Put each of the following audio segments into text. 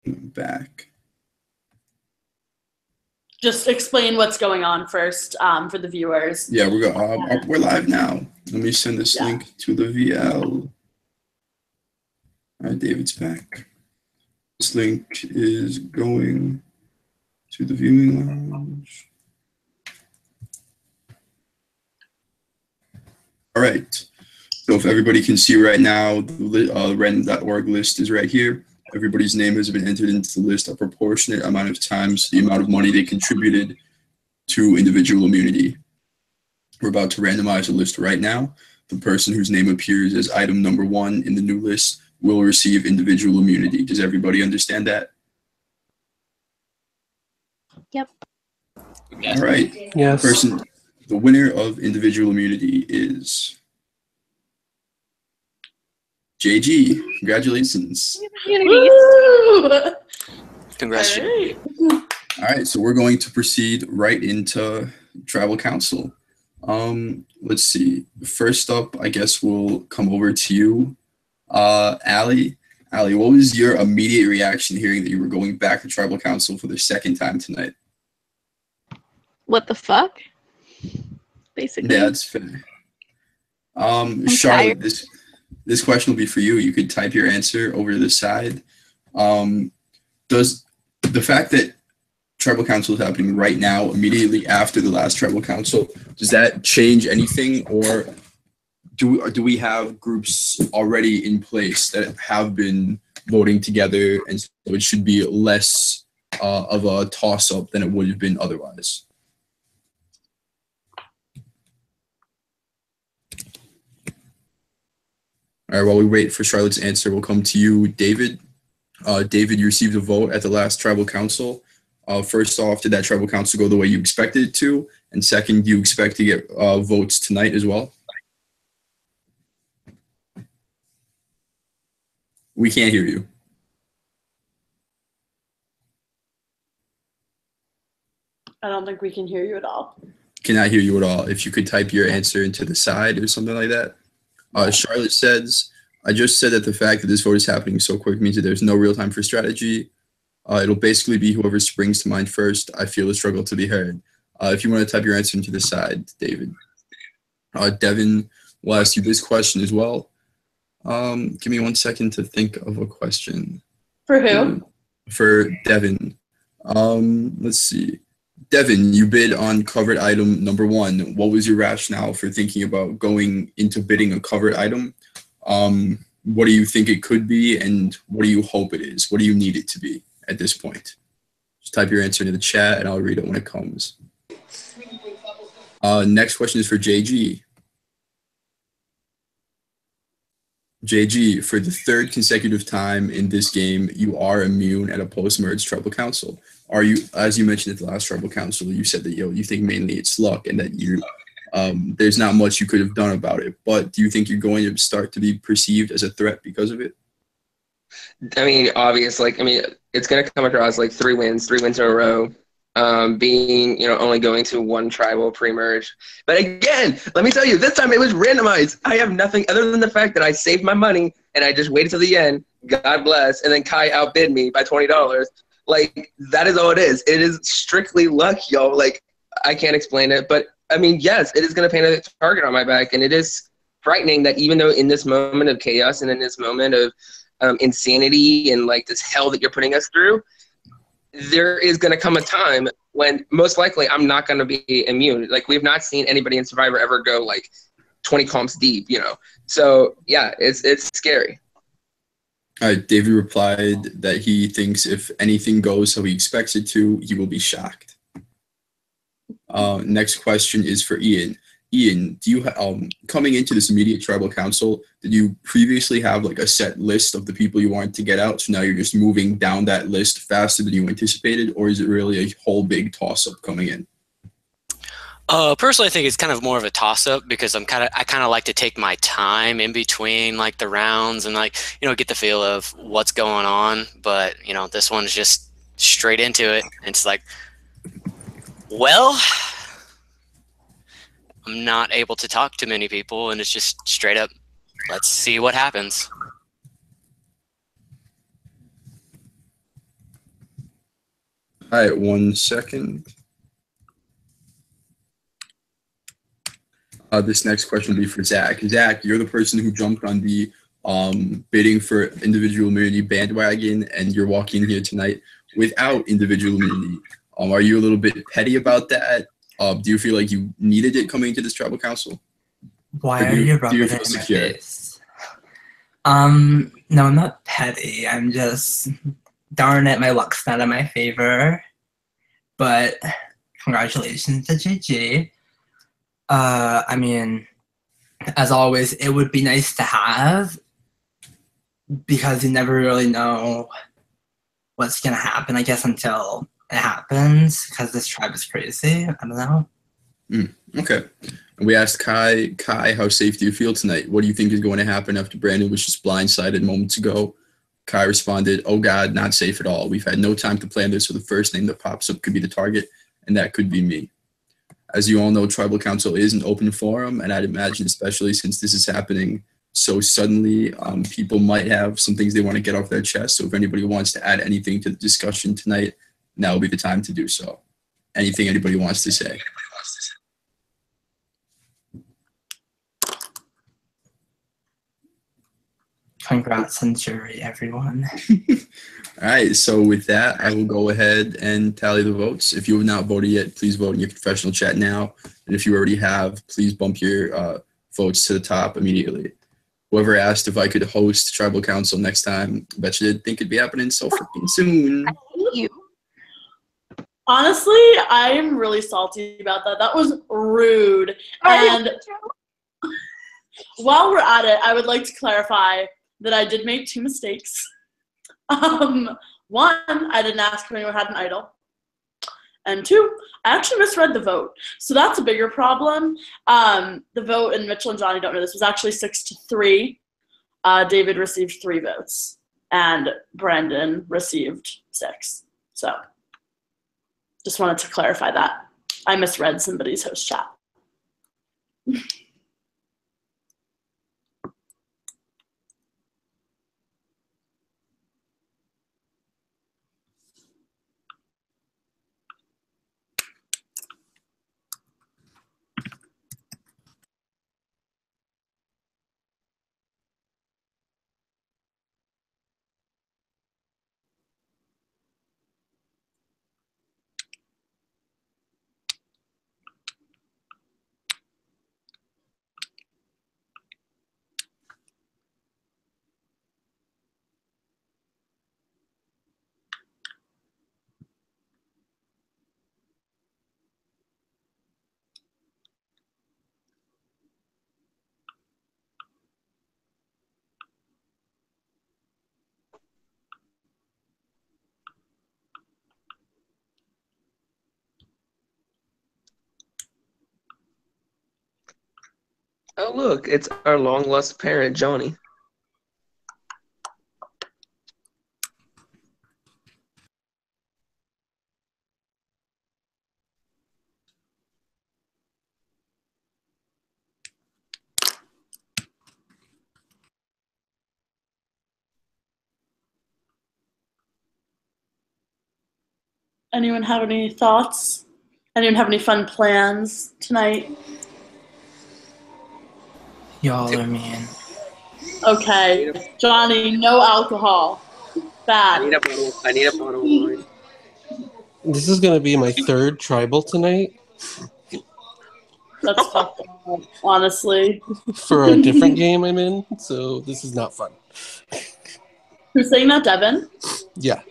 back. Just explain what's going on first for the viewers. Yeah, we're live now. Let me send this link to the VL. All right, David's back. This link is going to the viewing lounge. All right. So if everybody can see right now, the random.org list is right here. Everybody's name has been entered into the list a proportionate amount of times the amount of money they contributed to individual immunity. We're about to randomize a list right now. The person whose name appears as item number 1 in the new list will receive individual immunity. Does everybody understand that? Yep. All right. Yes. The winner of individual immunity is JG. Congratulations. Woo! Congrats. All right. All right, so we're going to proceed right into Tribal Council. Let's see. First up, I guess we'll come over to you, Allie. Allie, what was your immediate reaction hearing that you were going back to Tribal Council for the second time tonight? What the fuck? Basically. Yeah, that's fair. Charlotte, this question will be for you. You could type your answer over to the side. Does the fact that Tribal Council is happening right now, immediately after the last Tribal Council, does that change anything, or do we have groups already in place that have been voting together, and so it should be less of a toss-up than it would have been otherwise? All right, while we wait for Charlotte's answer, we'll come to you, David. David, you received a vote at the last Tribal Council. First off, did that Tribal Council go the way you expected it to? And second, do you expect to get votes tonight as well? We can't hear you. I don't think we can hear you at all. Cannot hear you at all. If you could type your answer into the side or something like that. Charlotte says, I just said that the fact that this vote is happening so quick means that there's no real time for strategy. It'll basically be whoever springs to mind first. I feel the struggle to be heard. If you want to type your answer into the side, David. Devin will ask you this question as well. Give me 1 second to think of a question. For who? For Devin. Let's see. Devin, you bid on covered item number 1. What was your rationale for thinking about going into bidding a covered item? What do you think it could be, and what do you hope it is? What do you need it to be at this point? Just type your answer into the chat, and I'll read it when it comes. Next question is for JG. JG, for the 3rd consecutive time in this game, you are immune at a post-merge Tribal Council. Are you, as you mentioned at the last Tribal Council, you said that you think mainly it's luck and that you there's not much you could have done about it. But do you think you're going to start to be perceived as a threat because of it? I mean, obviously, it's going to come across like 3 wins in a row. Being, only going to 1 tribal pre-merge. But again, let me tell you, this time it was randomized. I have nothing other than the fact that I saved my money and I just waited till the end. God bless. And then Kai outbid me by $20. Like, that is all it is. It is strictly luck, y'all. Like, I can't explain it. But, yes, it is going to paint a target on my back. And it is frightening that even though in this moment of chaos and in this moment of insanity and, like, this hell that you're putting us through, there is going to come a time when most likely I'm not going to be immune. Like, we've not seen anybody in Survivor ever go, like, 20 comps deep, So, yeah, it's scary. All right, David replied that he thinks if anything goes how he expects it to, he will be shocked. Next question is for Ian. Ian, do you coming into this immediate Tribal Council, did you previously have like a set list of the people you wanted to get out, so now you're just moving down that list faster than you anticipated, or is it really a whole big toss-up coming in? Personally, I think it's kind of more of a toss-up because I kind of like to take my time in between like the rounds and like get the feel of what's going on. But this one's just straight into it. It's like, well, I'm not able to talk to many people, and it's just straight up, let's see what happens. All right, 1 second. This next question will be for Zach. Zach, you're the person who jumped on the bidding for individual immunity bandwagon, and you're walking in here tonight without individual immunity. Are you a little bit petty about that? Do you feel like you needed it coming into this tribal council? Why Or are you do rubbing you it feel in my secure? face? No, I'm not petty. I'm just, darn it, my luck's not in my favor. But congratulations to GG. I mean, as always, it would be nice to have, because you never really know what's gonna happen, I guess, until it happens, because this tribe is crazy. I don't know. Okay. And we asked Kai, how safe do you feel tonight? What do you think is going to happen after Brandon was just blindsided moments ago? Kai responded, oh God, not safe at all. We've had no time to plan this, so the first name that pops up could be the target, and that could be me. As you all know, Tribal Council is an open forum, and I'd imagine, especially since this is happening so suddenly, people might have some things they want to get off their chest. So if anybody wants to add anything to the discussion tonight, now will be the time to do so. Anything anybody wants to say? Congrats on jury, everyone. All right, so with that, I will go ahead and tally the votes. If you have not voted yet, please vote in your professional chat now. And if you already have, please bump your votes to the top immediately. Whoever asked if I could host Tribal Council next time, I bet you did think it'd be happening so freaking soon. I hate you. Honestly, I am really salty about that. That was rude. And while we're at it, I would like to clarify that I did make 2 mistakes. One, I didn't ask if anyone had an idol. And 2, I actually misread the vote. So that's a bigger problem. The vote, and Mitchell and Johnny don't know this, was actually 6-3. David received 3 votes, and Brandon received 6. So just wanted to clarify that. I misread somebody's host chat. Oh, look, it's our long lost parent, Johnny. Anyone have any thoughts? Anyone have any fun plans tonight? Y'all are mean. Okay, Johnny, no alcohol. I Bad. need a bottle of wine. This is going to be my 3rd tribal tonight That's fucked up, honestly. for a different game I'm in, so this is not fun. Who's saying that, Devin? Yeah.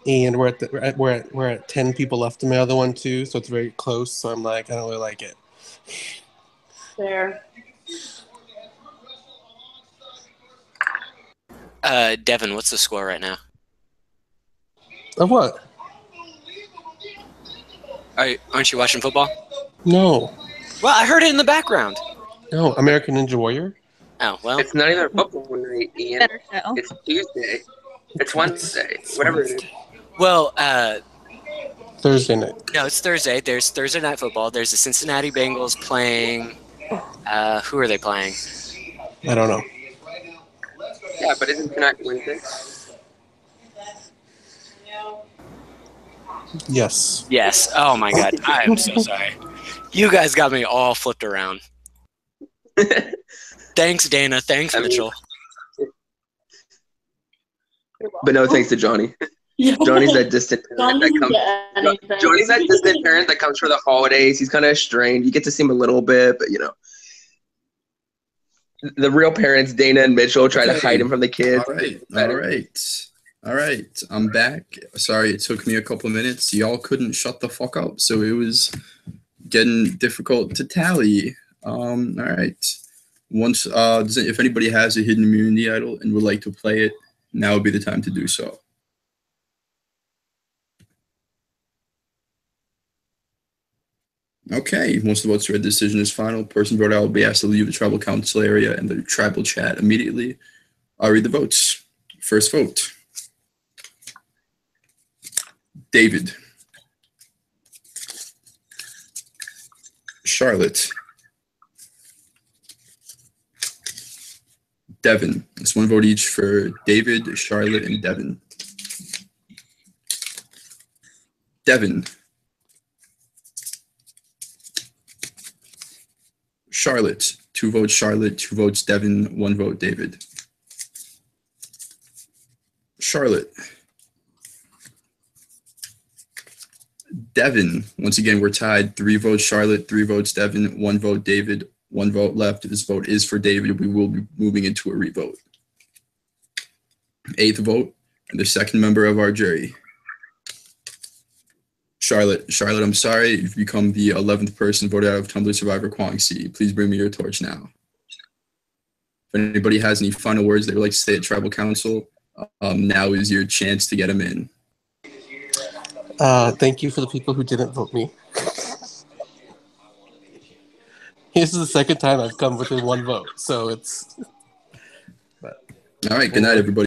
And we're at 10 people left in my other one too, so it's very close. So I'm like, I don't really like it. Fair. Devin, what's the score right now? Of what? Aren't you watching football? No. Well, I heard it in the background. No, American Ninja Warrior. Oh, well. It's not even football night, Ian. Better show. It's Tuesday. It's Wednesday. Whatever it is. Well, Thursday night. no, it's Thursday. There's Thursday Night Football. There's the Cincinnati Bengals playing. Who are they playing? I don't know. Yeah, but isn't tonight Wednesday? Yes. Yes. Oh my God. I am so sorry. You guys got me all flipped around. Thanks, Dana. Thanks, I mean- Mitchell. But no thanks to Johnny. Yeah. Johnny's that distant John parent that doesn't comes. get anything. Johnny's that distant parent that comes for the holidays. He's kind of estranged. You get to see him a little bit, but the real parents, Dana and Mitchell, try to Okay. hide him from the kids. All right. I'm back. Sorry, it took me a couple minutes. Y'all couldn't shut the fuck up, so it was getting difficult to tally. All right. Once, if anybody has a hidden immunity idol and would like to play it, now would be the time to do so. Okay, once the votes are read, the decision is final. Person voted out will be asked to leave the tribal council area and the tribal chat immediately. I'll read the votes. First vote. David. Charlotte. Devin. It's one vote each for David, Charlotte, and Devin. Devin. Charlotte. 2 votes Charlotte, 2 votes Devin, 1 vote David. Charlotte. Devin. Once again, we're tied. 3 votes Charlotte, 3 votes Devin, 1 vote David, 1 vote left. This vote is for David. We will be moving into a revote. 8th vote, and the second member of our jury. Charlotte, I'm sorry. You've become the 11th person voted out of Tumblr Survivor Kuang Si. Please bring me your torch now. If anybody has any final words they would like to say at Tribal Council, now is your chance to get them in. Thank you for the people who didn't vote me. This is the second time I've come within 1 vote, so it's. All right, good night, everybody.